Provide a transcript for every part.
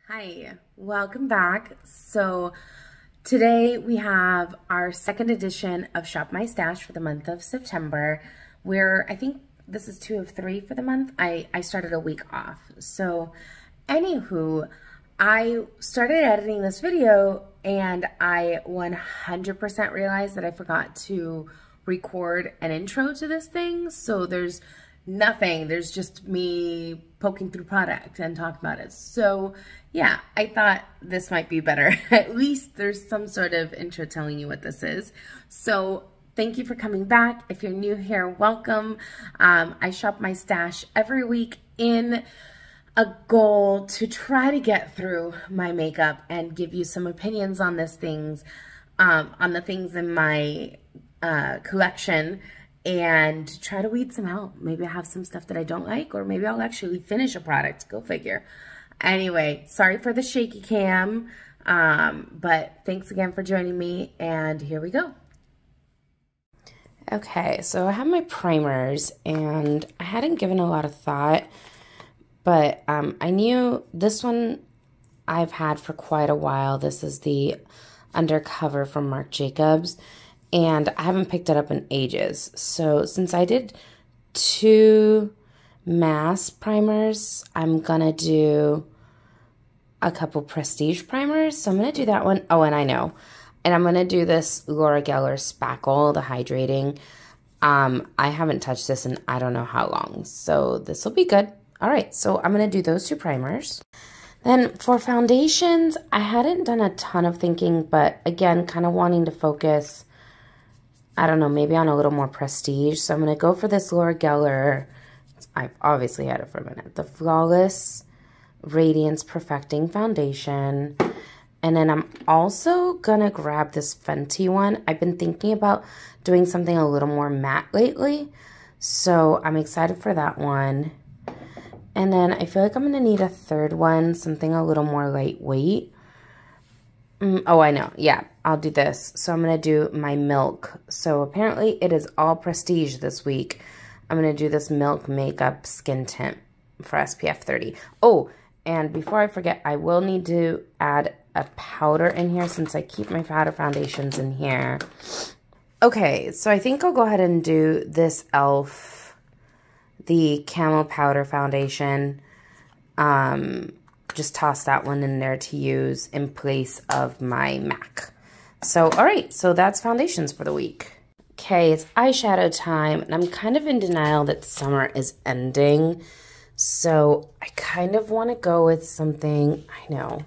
Hi, welcome back. So today we have our second edition of Shop My Stash for the month of September, where I think this is 2 of 3 for the month. I started a week off. So anywho, I started editing this video and I 100% realized that I forgot to record an intro to this thing. So there's nothing. There's just me poking through product and talking about it. So yeah, I thought this might be better. At least there's some sort of intro telling you what this is. So thank you for coming back. If you're new here, welcome. I shop my stash every week in a goal to try to get through my makeup and give you some opinions on these things, on the things in my collection, and try to weed some out. Maybe I have some stuff that I don't like, or maybe I'll actually finish a product. Go figure. Anyway, sorry for the shaky cam, but thanks again for joining me, and here we go. Okay, so I have my primers, and I hadn't given a lot of thought, but I knew this one I've had for quite a while. This is the Undercover from Marc Jacobs, and I haven't picked it up in ages. So since I did 2 mass primers, I'm gonna do a couple prestige primers. So I'm gonna do that one. Oh, and I know. And I'm gonna do this Laura Geller Spackle, the hydrating. I haven't touched this in I don't know how long, so this will be good. All right, so I'm gonna do those 2 primers. Then for foundations, I hadn't done a ton of thinking, but again, kind of wanting to focus, I don't know, maybe on a little more prestige. So I'm going to go for this Laura Geller. I've obviously had it for a minute. The Flawless Radiance Perfecting Foundation. And then I'm also going to grab this Fenty one. I've been thinking about doing something a little more matte lately, so I'm excited for that one. And then I feel like I'm going to need a third one, something a little more lightweight. Oh, I know. Yeah, I'll do this. So I'm going to do my Milk. So apparently it is all prestige this week. I'm going to do this Milk Makeup Skin Tint for SPF 30. Oh, and before I forget, I will need to add a powder in here since I keep my powder foundations in here. Okay, so I think I'll go ahead and do this e.l.f. the Camo Powder Foundation. Just toss that one in there to use in place of my MAC. So, all right, so that's foundations for the week. Okay, it's eyeshadow time, and I'm kind of in denial that summer is ending. So I kind of want to go with something, I know.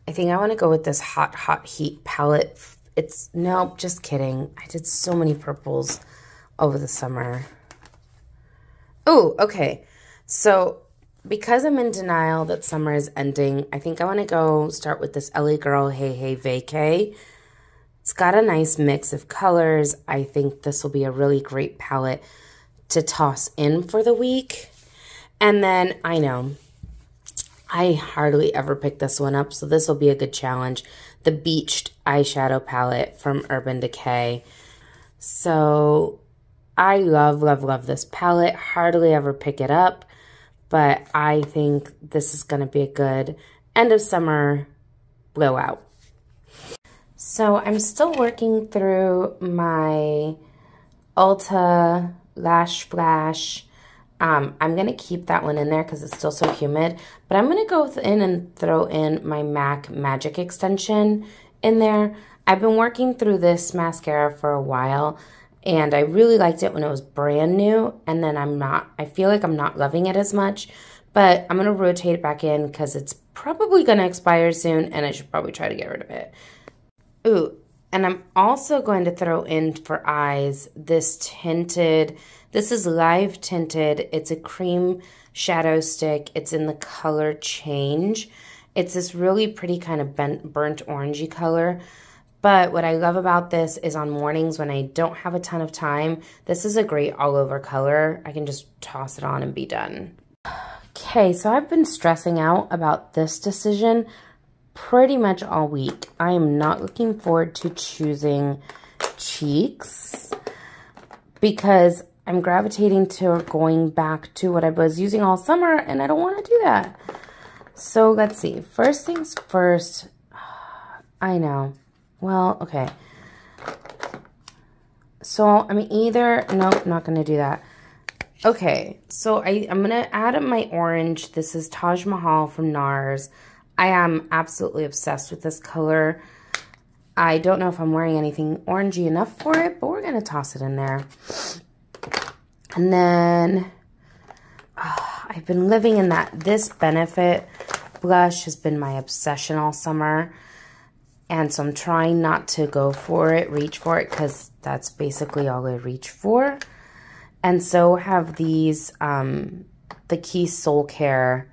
I think I want to go with this Hot Heat palette. No, just kidding. I did so many purples over the summer. Oh, okay. So because I'm in denial that summer is ending, I think I want to go start with this LA Girl Hey Hey Vacay. It's got a nice mix of colors. I think this will be a really great palette to toss in for the week. And then, I know, I hardly ever pick this one up, so this will be a good challenge. The Beached Eyeshadow Palette from Urban Decay. So I love, love, love this palette. Hardly ever pick it up, but I think this is going to be a good end of summer blowout. So I'm still working through my Ulta Lash Flash. I'm going to keep that one in there because it's still so humid, but I'm going to go in and throw in my MAC Magic Extension in there. I've been working through this mascara for a while, and I really liked it when it was brand new, and then I feel like I'm not loving it as much, but I'm going to rotate it back in because it's probably going to expire soon, and I should probably try to get rid of it. Ooh, and I'm also going to throw in for eyes this tinted, this is Live Tinted. It's a cream shadow stick. It's in the color Change. It's this really pretty kind of burnt orangey color. But what I love about this is on mornings when I don't have a ton of time, this is a great all-over color. I can just toss it on and be done. Okay, so I've been stressing out about this decision pretty much all week. I am not looking forward to choosing cheeks because I'm gravitating to going back to what I was using all summer, and I don't want to do that. So let's see. First things first. I know. Well, okay. So I'm either, nope, not going to do that. Okay, so I'm going to add up my orange. This is Taj Mahal from NARS. I am absolutely obsessed with this color. I don't know if I'm wearing anything orangey enough for it, but we're going to toss it in there. And then I've been living in that. This Benefit blush has been my obsession all summer. And so I'm trying not to go for it, reach for it, because that's basically all I reach for. And so have these, the Key Soul Care,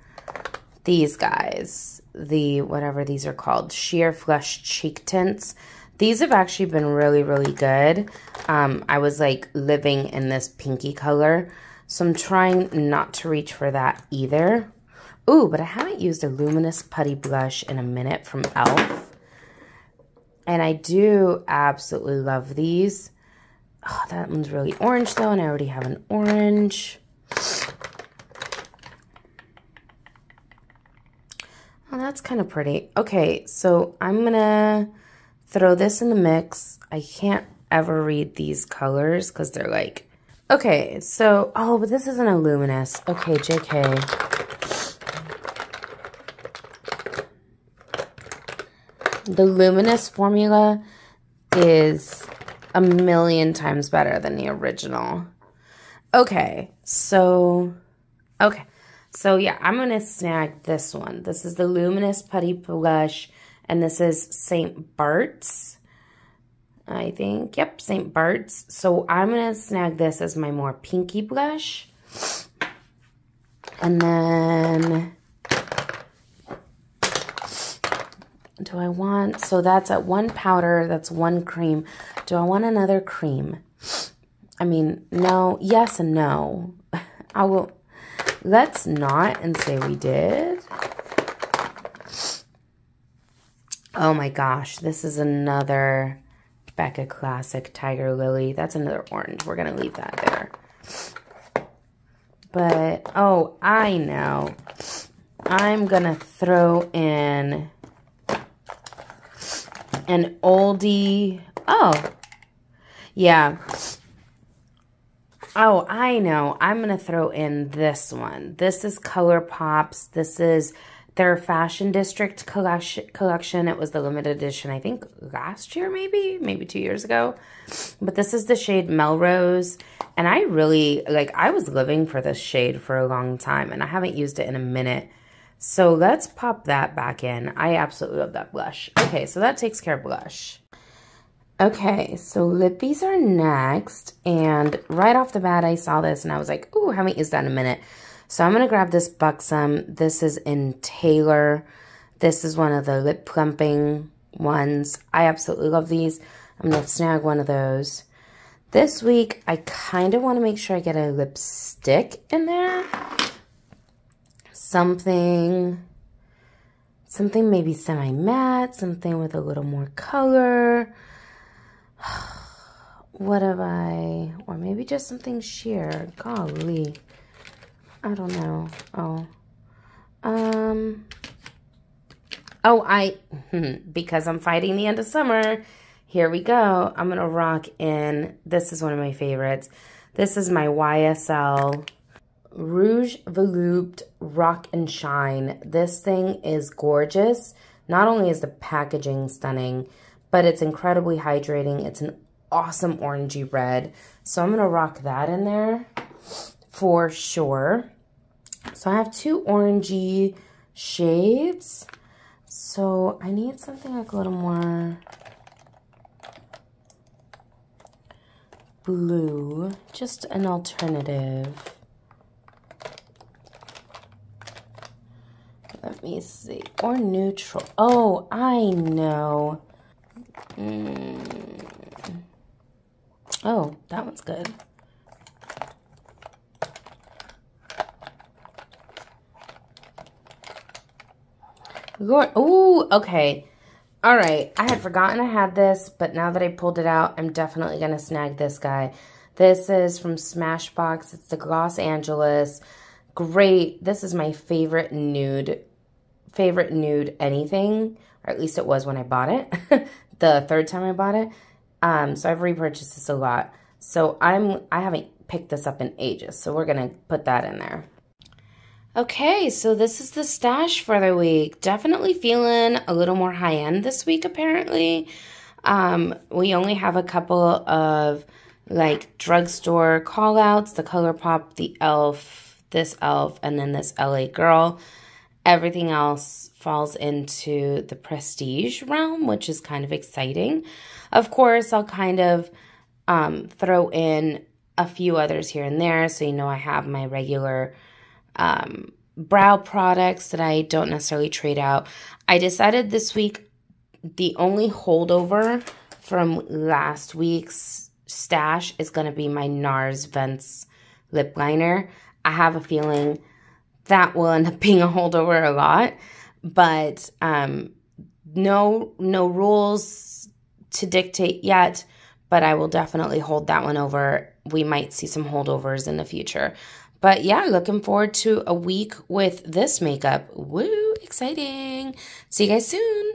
these guys, the, whatever these are called, Sheer Flush Cheek Tints. These have actually been really, really good. I was like living in this pinky color, so I'm trying not to reach for that either. Ooh, but I haven't used a luminous putty blush in a minute from e.l.f. And I do absolutely love these. Oh, that one's really orange though, and I already have an orange. Oh, that's kind of pretty. Okay, so I'm gonna throw this in the mix. I can't ever read these colors because they're like, okay, so, oh, but this isn't a luminous. Okay, JK. The luminous formula is a million times better than the original. Okay, so yeah, I'm going to snag this one. This is the Luminous Putty Blush, and this is St. Bart's, I think. Yep, St. Bart's. So I'm going to snag this as my more pinky blush. And then, do I want, so that's at one powder, that's one cream. Do I want another cream? I mean, no, yes and no. I will, let's not and say we did. Oh my gosh, this is another Becca Classic Tiger Lily. That's another orange. We're going to leave that there. But, oh, I know. I'm going to throw in an oldie. Oh, yeah. Oh, I know. I'm going to throw in this one. This is ColourPop's. This is their Fashion District collection. It was the limited edition, I think, last year maybe 2 years ago. But this is the shade Melrose. And I really, like, I was living for this shade for a long time, and I haven't used it in a minute. So let's pop that back in. I absolutely love that blush. Okay, so that takes care of blush. Okay, so lippies are next. And right off the bat, I saw this and I was like, ooh, I haven't used that in a minute. So I'm going to grab this Buxom. This is in Taylor. This is one of the lip plumping ones. I absolutely love these. I'm going to snag one of those. This week, I kind of want to make sure I get a lipstick in there. Something maybe semi-matte, something with a little more color. What have I, or maybe just something sheer. Golly, I don't know. Because I'm fighting the end of summer, here we go. I'm gonna rock in, this is one of my favorites. This is my YSL Rouge Volupte Rock and Shine. This thing is gorgeous. Not only is the packaging stunning, but it's incredibly hydrating. It's an awesome orangey red. So I'm going to rock that in there for sure. So I have two orangey shades. So I need something like a little more blue. Just an alternative. Let me see. Or neutral. Oh, I know. Oh, that one's good. Ooh, okay. All right. I had forgotten I had this, but now that I pulled it out, I'm definitely going to snag this guy. This is from Smashbox. It's the Los Angeles. Great. This is my favorite nude favorite nude anything, or at least it was when I bought it, the third time I bought it. So I've repurchased this a lot. So I haven't picked this up in ages, so we're gonna put that in there. Okay, so this is the stash for the week. Definitely feeling a little more high-end this week, apparently. We only have a couple of, like, drugstore call-outs, the ColourPop, the e.l.f., this e.l.f., and then this LA Girl. Everything else falls into the prestige realm, which is kind of exciting. Of course, I'll kind of throw in a few others here and there, so you know I have my regular brow products that I don't necessarily trade out. I decided this week the only holdover from last week's stash is going to be my NARS Vents lip liner. I have a feeling that will end up being a holdover a lot, but no rules to dictate yet, but I will definitely hold that one over. We might see some holdovers in the future. But yeah, looking forward to a week with this makeup. Woo, exciting. See you guys soon.